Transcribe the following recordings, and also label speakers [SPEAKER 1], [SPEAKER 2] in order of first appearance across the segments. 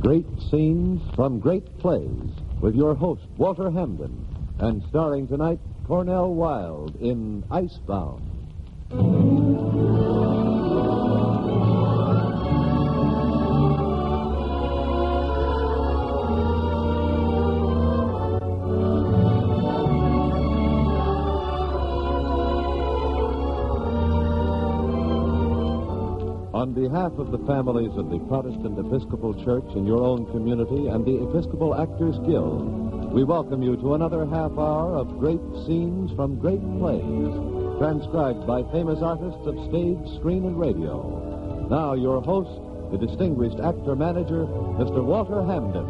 [SPEAKER 1] Great scenes from great plays with your host, Walter Hamden, and starring tonight, Cornel Wilde in Icebound. On behalf of the families of the Protestant Episcopal Church in your own community and the Episcopal Actors Guild, we welcome you to another half hour of great scenes from great plays, transcribed by famous artists of stage, screen, and radio. Now, your host, the distinguished actor-manager, Mr. Walter Hamden.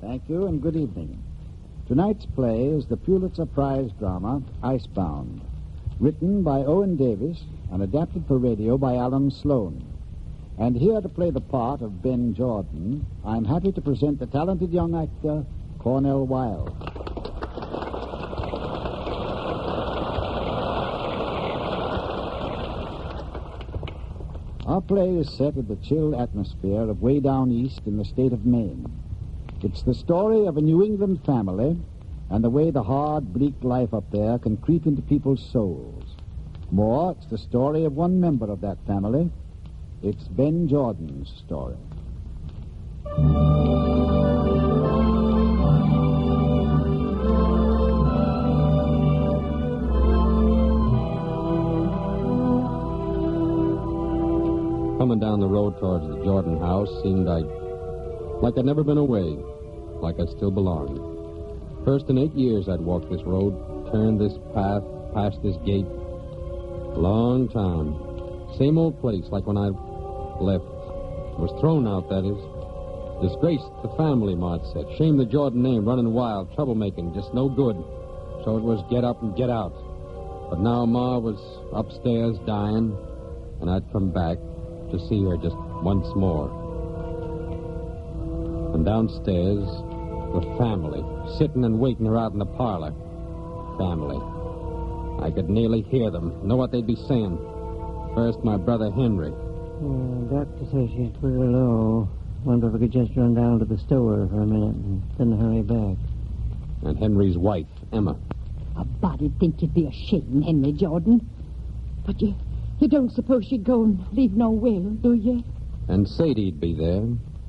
[SPEAKER 2] Thank you and good evening. Tonight's play is the Pulitzer Prize drama, Icebound, written by Owen Davis and adapted for radio by Alan Sloan. And here to play the part of Ben Jordan, I'm happy to present the talented young actor, Cornel Wilde. Our play is set in the chill atmosphere of way down east in the state of Maine. It's the story of a New England family and the way the hard, bleak life up there can creep into people's souls. More, it's the story of one member of that family. It's Ben Jordan's story.
[SPEAKER 3] Coming down the road towards the Jordan house seemed like I'd never been away, like I still belonged. First in 8 years I'd walked this road, turned this path, past this gate. Long time. Same old place like when I left. Was thrown out, that is. Disgraced the family, Maud said. Shame the Jordan name, running wild, troublemaking, just no good. So it was get up and get out. But now Ma was upstairs dying, and I'd come back to see her just once more. And downstairs, the family, sitting and waiting her out in the parlor. Family. I could nearly hear them, know what they'd be saying. First, my brother Henry.
[SPEAKER 4] Doctor says she's pretty low. Wonder if we could just run down to the store for a minute and then hurry back.
[SPEAKER 3] And Henry's wife, Emma.
[SPEAKER 5] A body'd think you'd be ashamed, Henry Jordan. But you don't suppose she'd go and leave no will, do you?
[SPEAKER 3] And Sadie'd be there,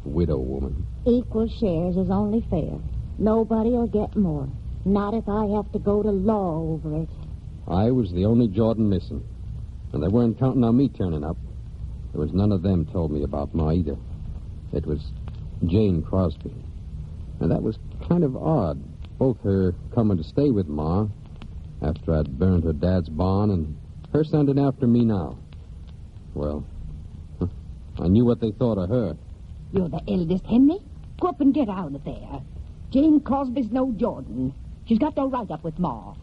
[SPEAKER 3] widow woman.
[SPEAKER 6] Equal shares is only fair. Nobody'll get more. Not if I have to go to law over it.
[SPEAKER 3] I was the only Jordan missing. And they weren't counting on me turning up. There was none of them told me about Ma either. It was Jane Crosby. And that was kind of odd. Both her coming to stay with Ma after I'd burned her dad's barn and her sending after me now. Well, I knew what they thought of her.
[SPEAKER 5] You're the eldest, Henry. Go up and get out of there. Jane Crosby's no Jordan. She's got no right up with Ma.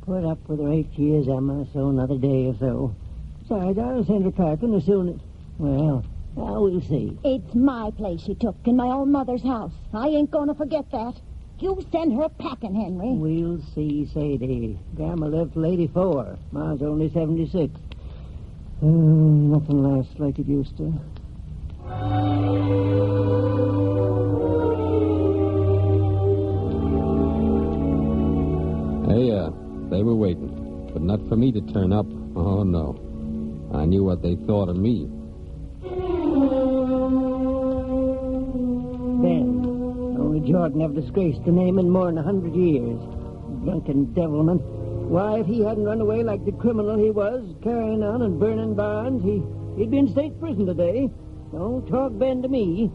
[SPEAKER 4] Put up with her 8 years, Emma, so another day or so. Besides, I'll send her packing as soon as... Well, now we'll see.
[SPEAKER 6] It's my place she took in my own mother's house. I ain't going to forget that. You send her packing, Henry.
[SPEAKER 4] We'll see, Sadie. Grandma lived till 84. Ma's only 76. Nothing lasts like it used to.
[SPEAKER 3] They were waiting, but not for me to turn up. Oh, no. I knew what they thought of me.
[SPEAKER 4] Ben, only Jordan ever disgraced the name in more than 100 years. Drunken devilman. Why, if he hadn't run away like the criminal he was, carrying on and burning barns, he'd be in state prison today. Don't talk Ben to me.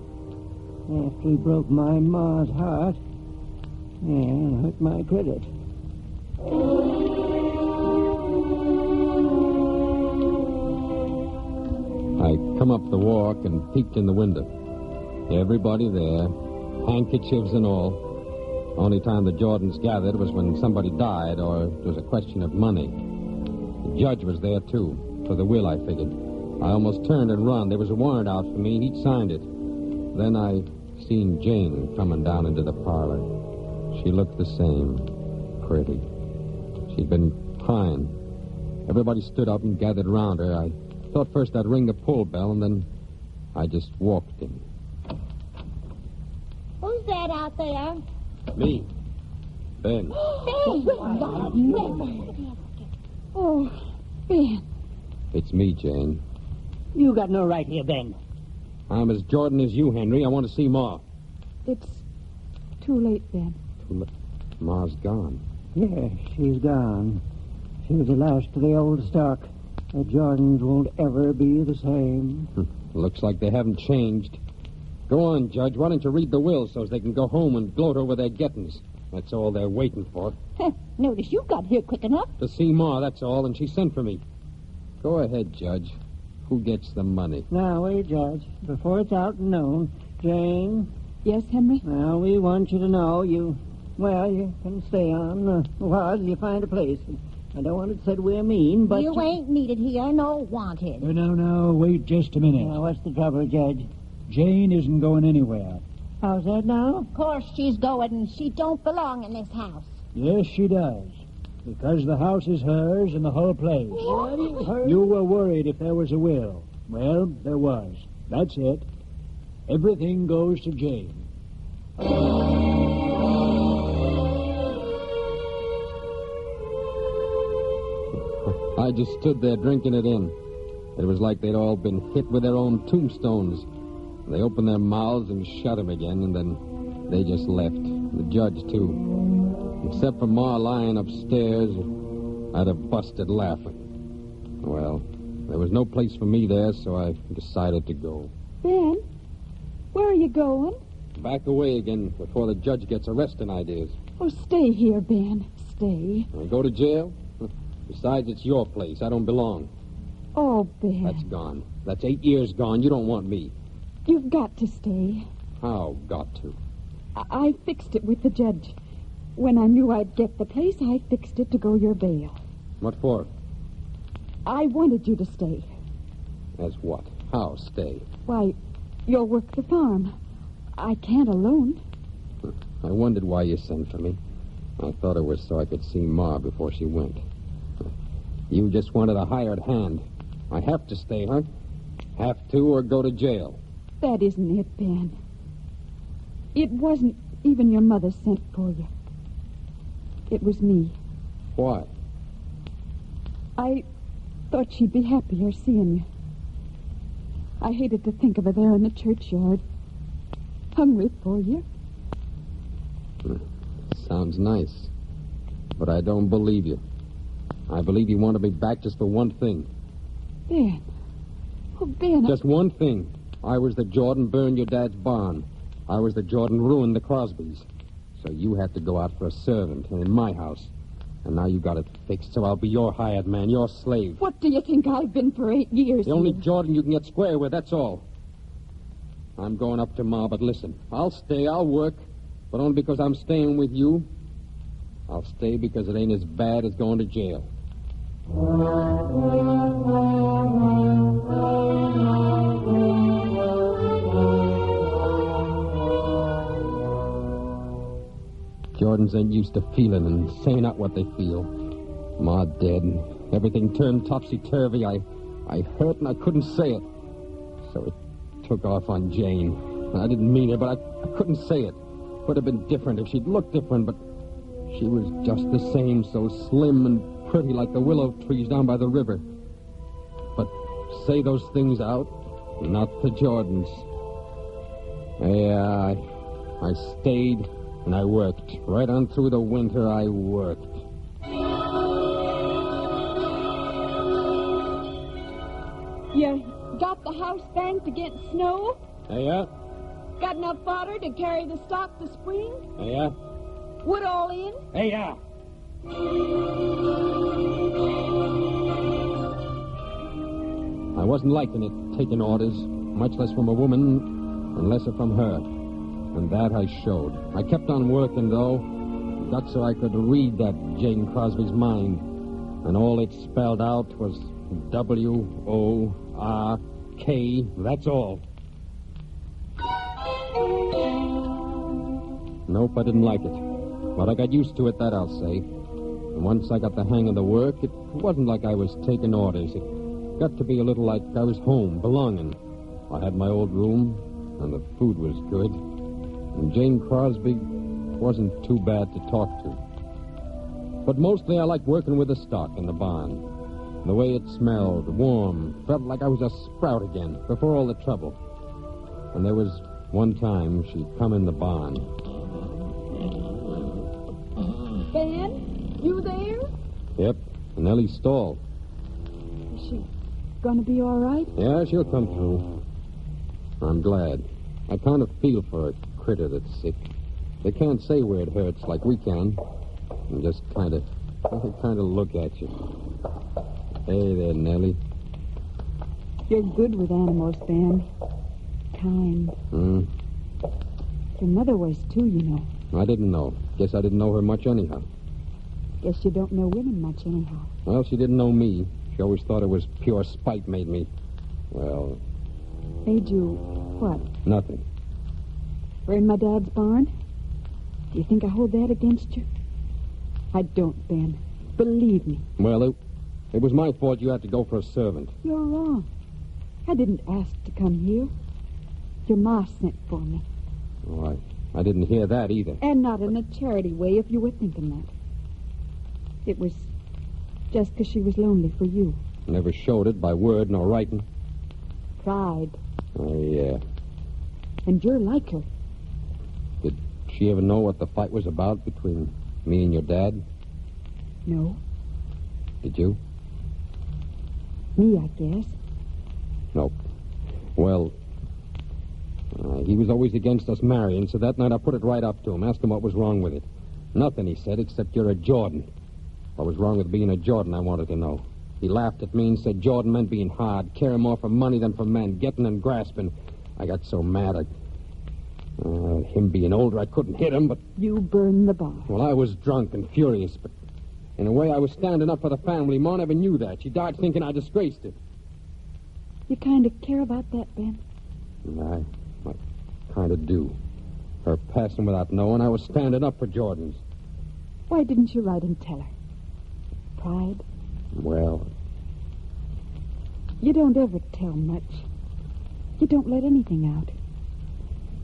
[SPEAKER 4] After he broke my ma's heart, yeah, hurt my credit.
[SPEAKER 3] I come up the walk and peeked in the window. Everybody there, handkerchiefs and all. Only time the Jordans gathered was when somebody died or it was a question of money. The judge was there, too, for the will, I figured. I almost turned and run. There was a warrant out for me, and he'd signed it. Then I seen Jane coming down into the parlor. She looked the same. pretty. She'd been crying. Everybody stood up and gathered around her. I thought first I'd ring the pull bell, and then I just walked in.
[SPEAKER 6] Who's that out there?
[SPEAKER 3] Me. Ben.
[SPEAKER 6] Ben!
[SPEAKER 5] I've never. Oh, Ben.
[SPEAKER 3] It's me, Jane.
[SPEAKER 4] You got no right here, Ben.
[SPEAKER 3] I'm as Jordan as you, Henry. I want to see Ma.
[SPEAKER 5] It's too late, Ben.
[SPEAKER 3] Ma's gone.
[SPEAKER 4] Yes, she's gone. She was the last of the old stock. The Jordans won't ever be the same.
[SPEAKER 3] Looks like they haven't changed. Go on, Judge. Why don't you read the will so they can go home and gloat over their gettings? That's all they're waiting for.
[SPEAKER 5] Notice you got here quick enough.
[SPEAKER 3] To see Ma, that's all, and she sent for me. Go ahead, Judge. Who gets the money?
[SPEAKER 4] Now, wait, Judge. Before it's out and known, Jane,
[SPEAKER 5] Yes, Henry?
[SPEAKER 4] well, we want you to know you can stay on while you find a place. I don't want it said we're mean, but...
[SPEAKER 6] You ain't needed here, no wanted.
[SPEAKER 2] No, wait just a minute.
[SPEAKER 4] Now, what's the trouble, Judge?
[SPEAKER 2] Jane isn't going anywhere.
[SPEAKER 4] How's that now?
[SPEAKER 6] Of course she's going, and she don't belong in this house.
[SPEAKER 2] Yes, she does. Because the house is hers and the whole place.
[SPEAKER 4] What?
[SPEAKER 2] You were worried if there was a will. Well, there was. That's it. Everything goes to Jane.
[SPEAKER 3] I just stood there drinking it in. It was like they'd all been hit with their own tombstones. They opened their mouths and shut them again, and then they just left. The judge, too. Except for Ma lying upstairs, I'd have busted laughing. Well, there was no place for me there, so I decided to go.
[SPEAKER 5] Ben, where are you going?
[SPEAKER 3] Back away again before the judge gets arresting ideas.
[SPEAKER 5] Oh, stay here, Ben. Stay.
[SPEAKER 3] I go to jail? Besides, it's your place. I don't belong.
[SPEAKER 5] Oh, Ben.
[SPEAKER 3] That's gone. That's 8 years gone. You don't want me.
[SPEAKER 5] You've got to stay.
[SPEAKER 3] How got to?
[SPEAKER 5] I fixed it with the judge. When I knew I'd get the place, I fixed it to go your bail.
[SPEAKER 3] What for?
[SPEAKER 5] I wanted you to stay.
[SPEAKER 3] As what? How stay?
[SPEAKER 5] Why, you'll work the farm. I can't alone.
[SPEAKER 3] I wondered why you sent for me. I thought it was so I could see Ma before she went. You just wanted a hired hand. I have to stay, huh? Have to or go to jail.
[SPEAKER 5] That isn't it, Ben. It wasn't even your mother sent for you. It was me.
[SPEAKER 3] Why?
[SPEAKER 5] I thought she'd be happier seeing you. I hated to think of her there in the churchyard, hungry for you.
[SPEAKER 3] Sounds nice. But I don't believe you. I believe you wanted me back just for one thing.
[SPEAKER 5] Ben. Oh, Ben.
[SPEAKER 3] Just one thing. I was the Jordan burned your dad's barn. I was the Jordan ruined the Crosbys. So you had to go out for a servant in my house. And now you got it fixed, so I'll be your hired man, your slave.
[SPEAKER 5] What do you think I've been for 8 years?
[SPEAKER 3] The only
[SPEAKER 5] here?
[SPEAKER 3] Jordan you can get square with, that's all. I'm going up to Ma, but listen. I'll stay, I'll work, but only because I'm staying with you. I'll stay because it ain't as bad as going to jail. Jordans ain't used to feeling and saying out what they feel. Ma dead and everything turned topsy-turvy. I hurt and I couldn't say it. So it took off on Jane. I didn't mean it, but I couldn't say it. Would have been different if she'd looked different, but she was just the same, so slim and pretty like the willow trees down by the river. But say those things out, not the Jordans. Yeah, I stayed and I worked. Right on through the winter, I worked.
[SPEAKER 5] You got the house banked against snow?
[SPEAKER 3] Yeah?
[SPEAKER 5] Got enough fodder to carry the stock this spring?
[SPEAKER 3] Yeah?
[SPEAKER 5] Wood all in?
[SPEAKER 3] Yeah! I wasn't liking it, taking orders, much less from a woman and lesser from her. And that I showed. I kept on working, though. Got so I could read that Jane Crosby's mind. And all it spelled out was W-O-R-K. That's all. Nope, I didn't like it. But I got used to it, that I'll say. And once I got the hang of the work, it wasn't like I was taking orders. It got to be a little like I was home, belonging. I had my old room, and the food was good. And Jane Crosby wasn't too bad to talk to. But mostly I liked working with the stock in the barn. The way it smelled, warm, felt like I was a sprout again, before all the trouble. And there was one time she'd come in the barn.
[SPEAKER 5] Ben, you there?
[SPEAKER 3] Yep, and Ellie's stalled.
[SPEAKER 5] Is she gonna be all right?
[SPEAKER 3] Yeah, she'll come through. I'm glad. I kind of feel for a critter that's sick. They can't say where it hurts like we can. And just kind of look at you. Hey there, Nellie.
[SPEAKER 5] You're good with animals, Ben. Kind. Your mother was, too, you know.
[SPEAKER 3] I didn't know. Guess I didn't know her much anyhow.
[SPEAKER 5] Guess you don't know women much anyhow.
[SPEAKER 3] Well, she didn't know me. She always thought it was pure spite made me. Well...
[SPEAKER 5] Made you what?
[SPEAKER 3] Nothing.
[SPEAKER 5] We're in my dad's barn? Do you think I hold that against you? I don't, Ben. Believe me.
[SPEAKER 3] Well, it was my fault you had to go for a servant.
[SPEAKER 5] You're wrong. I didn't ask to come here. Your ma sent for me.
[SPEAKER 3] Oh, I didn't hear that either.
[SPEAKER 5] And not in a charity way, if you were thinking that. It was just because she was lonely for you.
[SPEAKER 3] Never showed it by word nor writing.
[SPEAKER 5] Pride.
[SPEAKER 3] Oh, yeah.
[SPEAKER 5] And you're like her.
[SPEAKER 3] Did she ever know what the fight was about between me and your dad?
[SPEAKER 5] No.
[SPEAKER 3] Did you?
[SPEAKER 5] Me, I guess.
[SPEAKER 3] Nope. Well, he was always against us marrying, so that night I put it right up to him, asked him what was wrong with it. Nothing, he said, except you're a Jordan. What was wrong with being a Jordan, I wanted to know. He laughed at me and said Jordan meant being hard, caring more for money than for men, getting and grasping. I got so mad, him being older, I couldn't hit him, but...
[SPEAKER 5] You burned the barn.
[SPEAKER 3] Well, I was drunk and furious, but in a way I was standing up for the family. Ma never knew that. She died thinking I disgraced it.
[SPEAKER 5] You kind of care about that, Ben?
[SPEAKER 3] I kind of do. Her passing without knowing, I was standing up for Jordans.
[SPEAKER 5] Why didn't you write and tell her? Pride?
[SPEAKER 3] Well...
[SPEAKER 5] You don't ever tell much. You don't let anything out.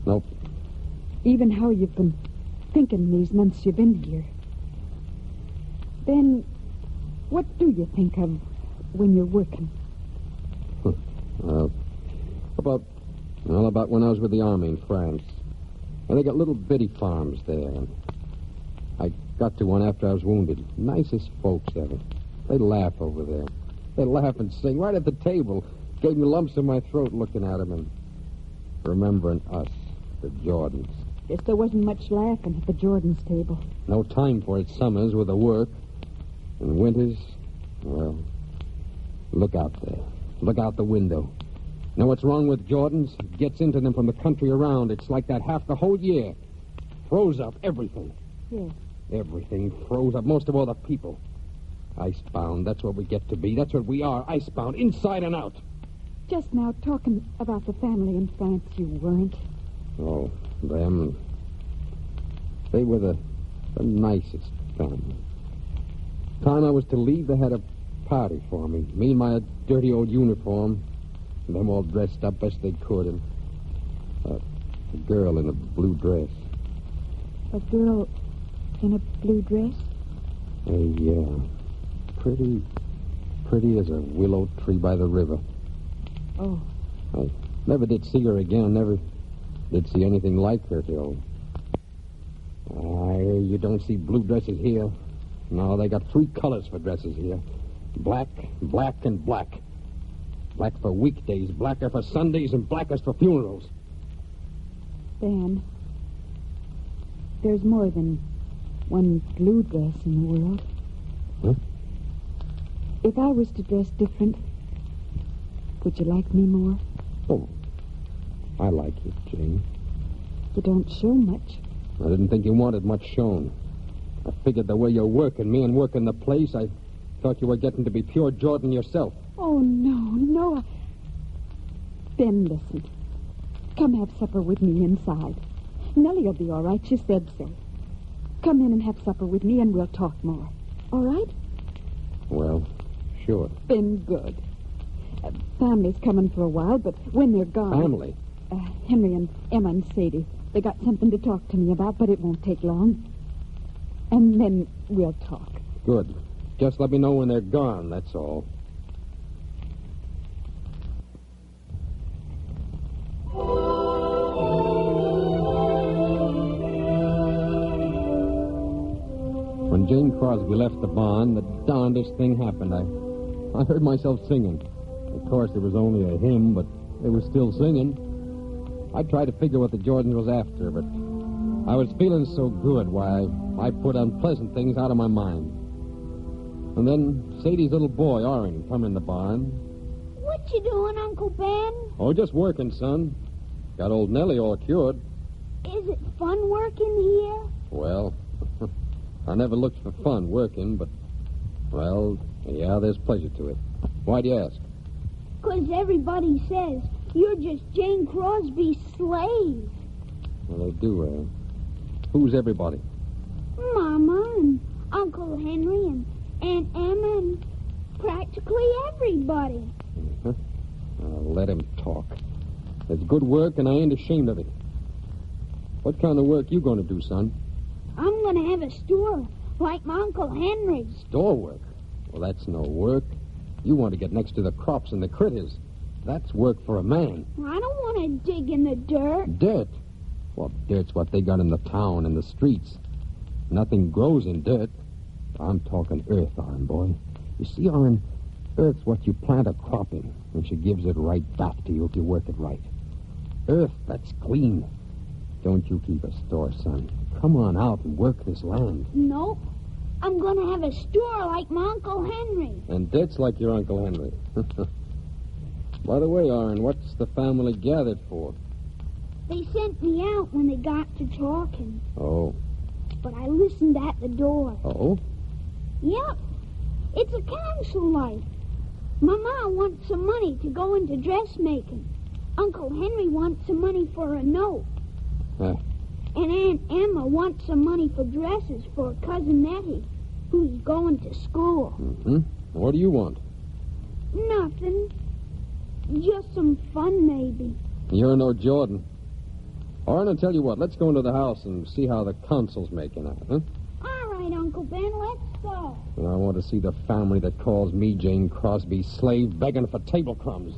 [SPEAKER 3] Nope.
[SPEAKER 5] Even how you've been thinking these months you've been here. Ben, what do you think of when you're working?
[SPEAKER 3] About when I was with the Army in France. And they got little bitty farms there. And I got to one after I was wounded. Nicest folks ever. They laugh over there. They laugh and sing right at the table. Gave me lumps in my throat looking at them and remembering us, the Jordans.
[SPEAKER 5] Guess there wasn't much laughing at the Jordan's table.
[SPEAKER 3] No time for it summers with the work. And winters, well, look out there. Look out the window. Know what's wrong with Jordans? It gets into them from the country around. It's like that half the whole year. Froze up everything.
[SPEAKER 5] Yes.
[SPEAKER 3] Everything froze up, most of all the people. Icebound, that's what we get to be. That's what we are, icebound, inside and out.
[SPEAKER 5] Just now, talking about the family in France, you weren't.
[SPEAKER 3] Oh, them. They were the nicest family. Time I was to leave, they had a party for me. Me in my dirty old uniform. And them all dressed up best they could. And a girl in a blue dress.
[SPEAKER 5] A girl in a blue dress?
[SPEAKER 3] Yeah. Pretty as a willow tree by the river.
[SPEAKER 5] Oh.
[SPEAKER 3] I never did see her again. Never did see anything like her till... you don't see blue dresses here. No, they got 3 colors for dresses here. Black, black, and black. Black for weekdays, blacker for Sundays, and blackest for funerals.
[SPEAKER 5] Dan, there's more than one blue dress in the world.
[SPEAKER 3] Huh?
[SPEAKER 5] If I was to dress different, would you like me more?
[SPEAKER 3] Oh, I like you, Jane.
[SPEAKER 5] You don't show much.
[SPEAKER 3] I didn't think you wanted much shown. I figured the way you're working me and working the place, I thought you were getting to be pure Jordan yourself.
[SPEAKER 5] Oh, no. Ben, listen. Come have supper with me inside. Nellie will be all right. She said so. Come in and have supper with me, and we'll talk more. All right?
[SPEAKER 3] Well, sure.
[SPEAKER 5] Been good. Family's coming for a while, but when they're gone...
[SPEAKER 3] Family?
[SPEAKER 5] Henry and Emma and Sadie. They got something to talk to me about, but it won't take long. And then we'll talk.
[SPEAKER 3] Good. Just let me know when they're gone, that's all. When Jane Crosby left the barn, the darndest thing happened. I heard myself singing. Of course, it was only a hymn, but it was still singing. I tried to figure what the Jordans was after, but I was feeling so good, why, I put unpleasant things out of my mind. And then Sadie's little boy, Orrin, come in the barn.
[SPEAKER 6] What you doing, Uncle Ben?
[SPEAKER 3] Oh, just working, son. Got old Nellie all cured.
[SPEAKER 6] Is it fun working here?
[SPEAKER 3] Well, I never looked for fun working, but, well, yeah, there's pleasure to it. Why'd you ask?
[SPEAKER 6] 'Cause everybody says you're just Jane Crosby's slave.
[SPEAKER 3] Well, they do, Who's everybody?
[SPEAKER 6] Mama and Uncle Henry and Aunt Emma and practically everybody.
[SPEAKER 3] Let him talk. It's good work, and I ain't ashamed of it. What kind of work you going to do, son?
[SPEAKER 6] I'm going to have a store like my Uncle Henry.
[SPEAKER 3] Store work? Well, that's no work. You want to get next to the crops and the critters. That's work for a man.
[SPEAKER 6] I don't want to dig in the dirt.
[SPEAKER 3] Dirt? Well, dirt's what they got in the town and the streets. Nothing grows in dirt. I'm talking earth, Orrin, boy. You see, Orrin, earth's what you plant a crop in, and she gives it right back to you if you work it right. Earth, that's clean. Don't you keep a store, son. Come on out and work this land.
[SPEAKER 6] Nope. I'm going to have a store like my Uncle Henry.
[SPEAKER 3] And dirt's like your Uncle Henry. By the way, Orrin, what's the family gathered for?
[SPEAKER 6] They sent me out when they got to talking.
[SPEAKER 3] Oh.
[SPEAKER 6] But I listened at the door.
[SPEAKER 3] Oh?
[SPEAKER 6] Yep. It's a council life. Mama wants some money to go into dressmaking. Uncle Henry wants some money for a note. And Aunt Emma wants some money for dresses for Cousin Nettie, who's going to school.
[SPEAKER 3] Mm-hmm. What do you want?
[SPEAKER 6] Nothing. Just some fun, maybe.
[SPEAKER 3] You're no Jordan. Orrin, I'll tell you what. Let's go into the house and see how the council's making out, huh?
[SPEAKER 6] All right, Uncle Ben, let's go.
[SPEAKER 3] And I want to see the family that calls me Jane Crosby's slave begging for table crumbs.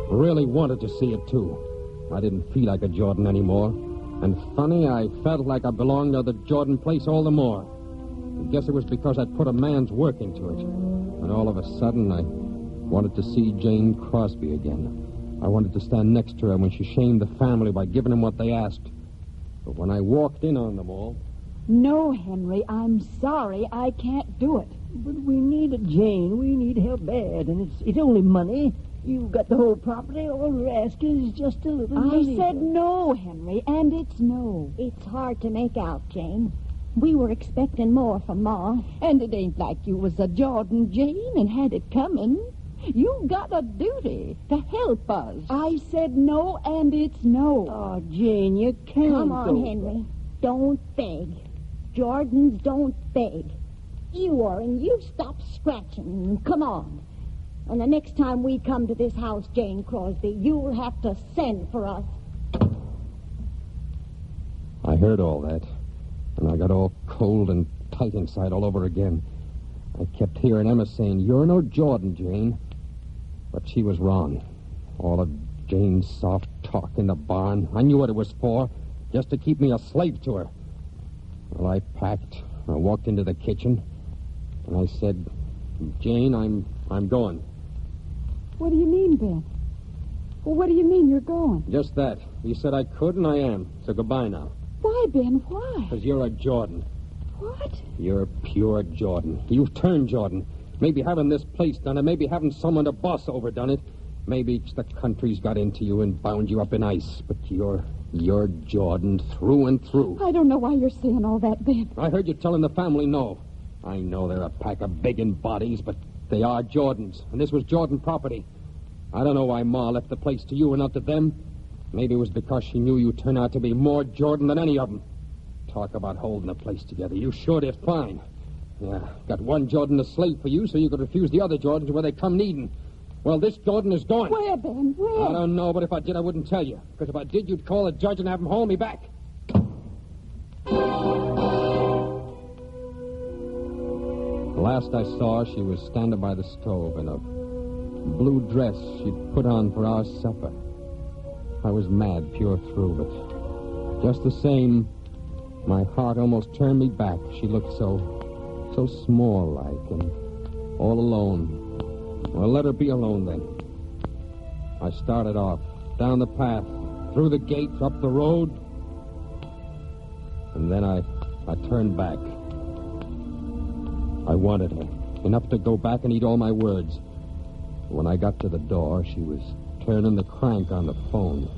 [SPEAKER 3] Really wanted to see it, too. I didn't feel like a Jordan anymore. And funny, I felt like I belonged to the Jordan place all the more. I guess it was because I'd put a man's work into it. And all of a sudden, I wanted to see Jane Crosby again. I wanted to stand next to her when she shamed the family by giving them what they asked. But when I walked in on them all...
[SPEAKER 5] No, Henry, I'm sorry. I can't do it.
[SPEAKER 4] But we need it, Jane. We need help bad, and it's only money. You've got the whole property. All we're asking is just a little money.
[SPEAKER 5] I said no, Henry, and it's no.
[SPEAKER 6] It's hard to make out, Jane. We were expecting more from Ma.
[SPEAKER 5] And it ain't like you was a Jordan, Jane, and had it coming. You got a duty to help us. I said no, and it's no.
[SPEAKER 4] Oh, Jane, you can't.
[SPEAKER 6] Come on, Henry. Don't beg. Jordans don't beg. You are, and you stop scratching. Come on. And the next time we come to this house, Jane Crosby, you'll have to send for us.
[SPEAKER 3] I heard all that, and I got all cold and tight inside all over again. I kept hearing Emma saying, "You're no Jordan, Jane." But she was wrong. All of Jane's soft talk in the barn, I knew what it was for, just to keep me a slave to her. Well, I packed, I walked into the kitchen, and I said, "Jane, I'm going."
[SPEAKER 5] What do you mean, Ben? Well, what do you mean you're going?
[SPEAKER 3] Just that. You said I could, and I am. So goodbye now.
[SPEAKER 5] Why, Ben, why?
[SPEAKER 3] Because you're a Jordan.
[SPEAKER 5] What?
[SPEAKER 3] You're pure Jordan. You've turned Jordan. Maybe having this place done it, maybe having someone to boss over done it. Maybe it's the country's got into you and bound you up in ice. But you're Jordan through and through.
[SPEAKER 5] I don't know why you're saying all that, Ben.
[SPEAKER 3] I heard you telling the family no. I know they're a pack of begging bodies, but they are Jordans, and this was Jordan property. I don't know why Ma left the place to you and not to them. Maybe it was because she knew you'd turn out to be more Jordan than any of them. Talk about holding a place together. You sure did fine. Yeah, got one Jordan to slave for you so you could refuse the other Jordans where they come needing. Well, this Jordan is going.
[SPEAKER 5] Where, Ben? Where?
[SPEAKER 3] I don't know, but if I did, I wouldn't tell you. Because if I did, you'd call the judge and have him haul me back. The last I saw, she was standing by the stove in a blue dress she'd put on for our supper. I was mad pure through, but just the same, my heart almost turned me back. She looked so small-like and all alone. Well, let her be alone then. I started off, down the path, through the gates, up the road, and then I turned back. I wanted her, enough to go back and eat all my words. When I got to the door, she was turning the crank on the phone.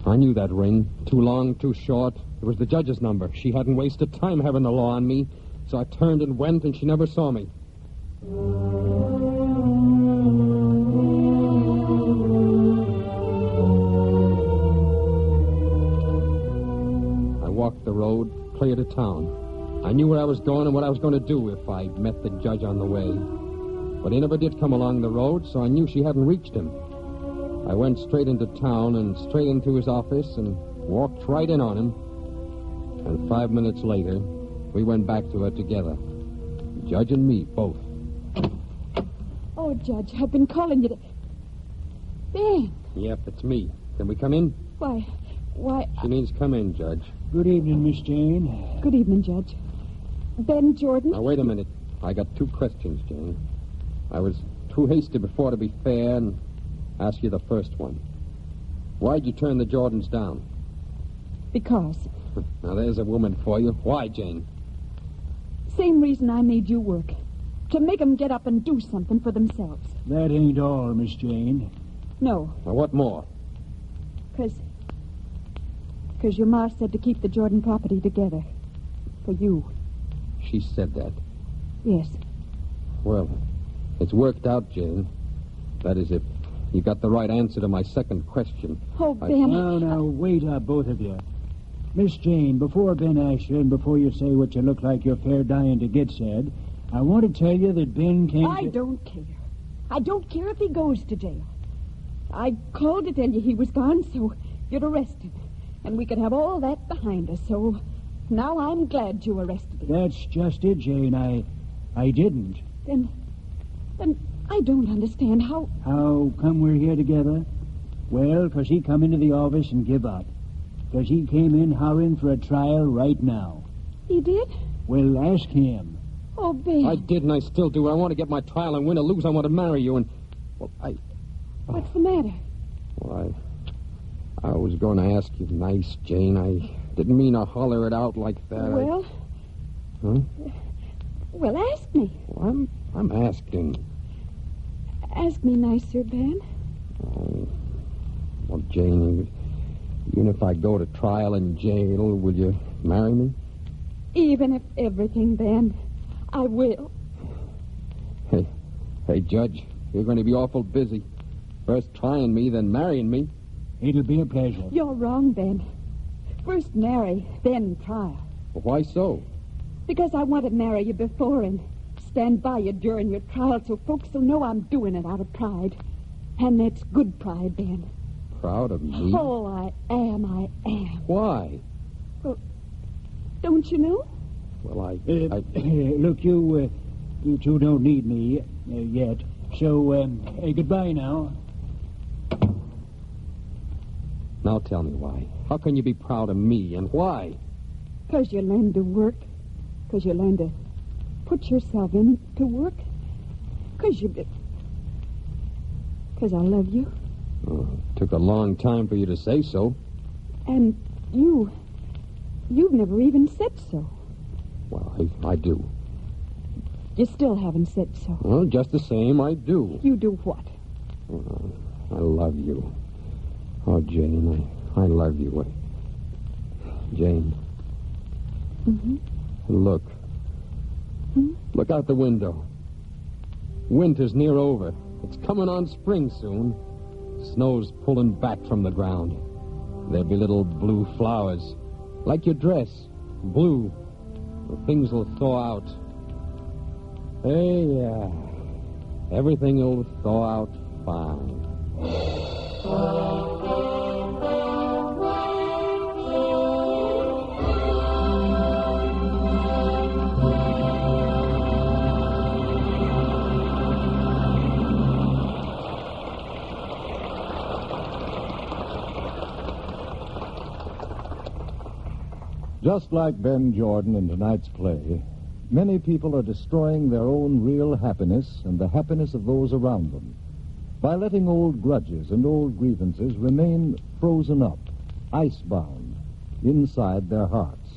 [SPEAKER 3] I knew that ring. Too long, too short. It was the judge's number. She hadn't wasted time having the law on me, so I turned and went, and she never saw me. I walked the road, clear to town. I knew where I was going and what I was going to do if I met the judge on the way. But he never did come along the road, so I knew she hadn't reached him. I went straight into town and straight into his office and walked right in on him. And 5 minutes later, we went back to her together. Judge and me, both.
[SPEAKER 5] Oh, Judge, I've been calling you to... Ben!
[SPEAKER 3] Yep, it's me. Can we come in?
[SPEAKER 5] Why...
[SPEAKER 3] She means come in, Judge.
[SPEAKER 4] Good evening, Miss Jane.
[SPEAKER 5] Good evening, Judge. Ben Jordan?
[SPEAKER 3] Now, wait a minute. I got 2 questions, Jane. I was too hasty before to be fair and ask you the first one. Why'd you turn the Jordans down?
[SPEAKER 5] Because.
[SPEAKER 3] Now, there's a woman for you. Why, Jane?
[SPEAKER 5] Same reason I made you work. To make them get up and do something for themselves.
[SPEAKER 4] That ain't all, Miss Jane.
[SPEAKER 5] No.
[SPEAKER 3] Now, what more?
[SPEAKER 5] Because your ma said to keep the Jordan property together. For you.
[SPEAKER 3] She said that.
[SPEAKER 5] Yes.
[SPEAKER 3] Well, it's worked out, Jane. That is, if you got the right answer to my second question.
[SPEAKER 5] Oh, Ben.
[SPEAKER 4] Now, wait up, both of you. Miss Jane, before Ben asks you and before you say what you look like you're fair dying to get said, I want to tell you that Ben can't...
[SPEAKER 5] I don't care. I don't care if he goes to jail. I called to tell you he was gone, so you'd arrest him. And we could have all that behind us, so now I'm glad you arrested him.
[SPEAKER 4] That's just it, Jane. I didn't.
[SPEAKER 5] Then I don't understand how...
[SPEAKER 4] How come we're here together? Well, 'cause he come into the office and give up. 'Cause he came in hurrying for a trial right now.
[SPEAKER 5] He did?
[SPEAKER 4] Well, ask him.
[SPEAKER 5] Oh, Ben.
[SPEAKER 3] I did, and I still do. I want to get my trial, and win or lose, I want to marry you, and... Well,
[SPEAKER 5] What's the matter?
[SPEAKER 3] Well, I was going to ask you nice, Jane. I didn't mean to holler it out like that.
[SPEAKER 5] Well...
[SPEAKER 3] Huh?
[SPEAKER 5] Well, ask me.
[SPEAKER 3] Well, I'm asking.
[SPEAKER 5] Ask me nicer, Ben.
[SPEAKER 3] Oh, well, Jane, even if I go to trial in jail, will you marry me?
[SPEAKER 5] Even if everything, Ben, I will.
[SPEAKER 3] Hey, Judge, you're going to be awful busy. First trying me, then marrying me.
[SPEAKER 4] It'll be a pleasure.
[SPEAKER 5] You're wrong, Ben. First marry, then trial.
[SPEAKER 3] Well, why so?
[SPEAKER 5] Because I want to marry you before and stand by you during your trial so folks will know I'm doing it out of pride. And that's good pride, Ben.
[SPEAKER 3] Proud of me?
[SPEAKER 5] Oh, I am.
[SPEAKER 3] Why?
[SPEAKER 5] Well, don't you know?
[SPEAKER 3] Well,
[SPEAKER 4] Look, you two don't need me yet. So, goodbye now.
[SPEAKER 3] Now tell me why. How can you be proud of me, and why?
[SPEAKER 5] 'Cause you learn to work. 'Cause you learn to put yourself into work. 'Cause I love you.
[SPEAKER 3] Oh, it took a long time for you to say so.
[SPEAKER 5] And you've never even said so.
[SPEAKER 3] Well, I do.
[SPEAKER 5] You still haven't said so.
[SPEAKER 3] Well, just the same, I do.
[SPEAKER 5] You do what?
[SPEAKER 3] Oh, I love you. Oh, Jane, I love you. Jane.
[SPEAKER 5] Mm-hmm.
[SPEAKER 3] Look.
[SPEAKER 5] Hmm?
[SPEAKER 3] Look out the window. Winter's near over. It's coming on spring soon. Snow's pulling back from the ground. There'll be little blue flowers, like your dress, blue. The things will thaw out. Hey, everything will thaw out fine.
[SPEAKER 1] Just like Ben Jordan in tonight's play, many people are destroying their own real happiness and the happiness of those around them by letting old grudges and old grievances remain frozen up, icebound, inside their hearts.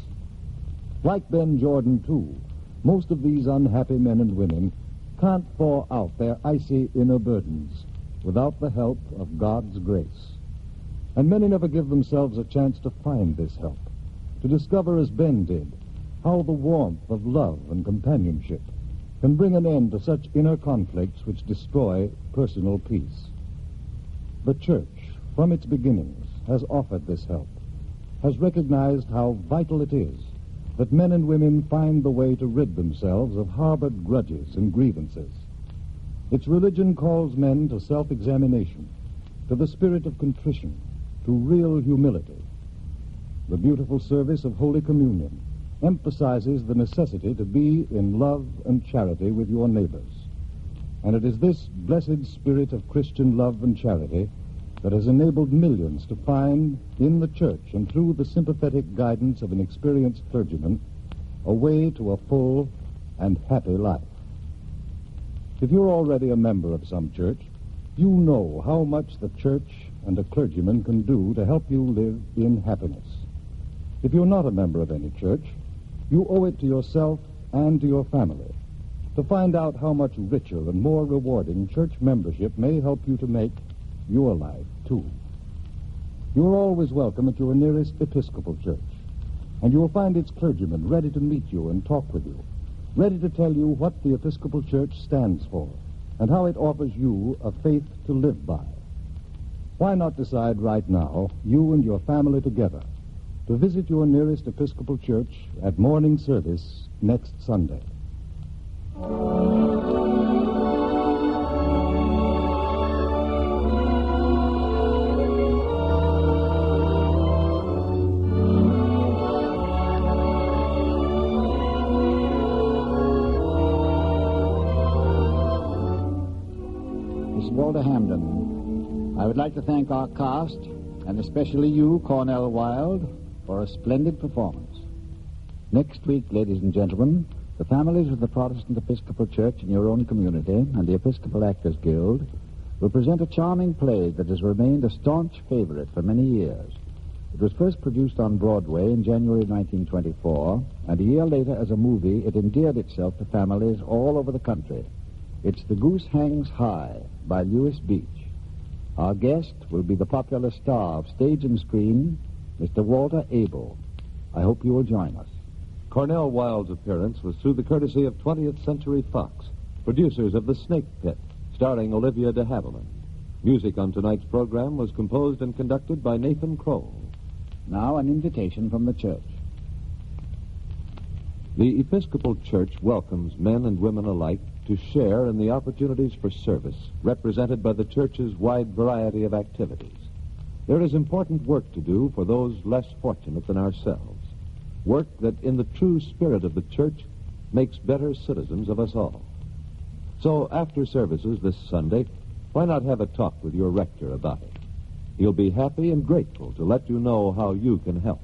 [SPEAKER 1] Like Ben Jordan, too, most of these unhappy men and women can't thaw out their icy inner burdens without the help of God's grace. And many never give themselves a chance to find this help, to discover, as Ben did, how the warmth of love and companionship can bring an end to such inner conflicts which destroy personal peace. The Church, from its beginnings, has offered this help, has recognized how vital it is that men and women find the way to rid themselves of harbored grudges and grievances. Its religion calls men to self-examination, to the spirit of contrition, to real humility. The beautiful service of Holy Communion emphasizes the necessity to be in love and charity with your neighbors. And it is this blessed spirit of Christian love and charity that has enabled millions to find in the church and through the sympathetic guidance of an experienced clergyman a way to a full and happy life. If you're already a member of some church, you know how much the church and a clergyman can do to help you live in happiness. If you're not a member of any church, you owe it to yourself and to your family to find out how much richer and more rewarding church membership may help you to make your life, too. You're always welcome at your nearest Episcopal church, and you will find its clergyman ready to meet you and talk with you, ready to tell you what the Episcopal Church stands for and how it offers you a faith to live by. Why not decide right now, you and your family together, to visit your nearest Episcopal church at morning service next Sunday?
[SPEAKER 2] Miss Walter Hamden, I would like to thank our cast, and especially you, Cornel Wilde, for a splendid performance. Next week, ladies and gentlemen, the families of the Protestant Episcopal Church in your own community and the Episcopal Actors Guild will present a charming play that has remained a staunch favorite for many years. It was first produced on Broadway in January 1924, and a year later as a movie it endeared itself to families all over the country. It's The Goose Hangs High by Lewis Beach. Our guest will be the popular star of stage and screen, Mr. Walter Abel. I hope you will join us.
[SPEAKER 1] Cornel Wilde's appearance was through the courtesy of 20th Century Fox, producers of The Snake Pit, starring Olivia de Havilland. Music on tonight's program was composed and conducted by Nathan Kroll.
[SPEAKER 2] Now an invitation from the church.
[SPEAKER 1] The Episcopal Church welcomes men and women alike to share in the opportunities for service represented by the church's wide variety of activities. There is important work to do for those less fortunate than ourselves, work that in the true spirit of the church makes better citizens of us all. So after services this Sunday, why not have a talk with your rector about it? He'll be happy and grateful to let you know how you can help.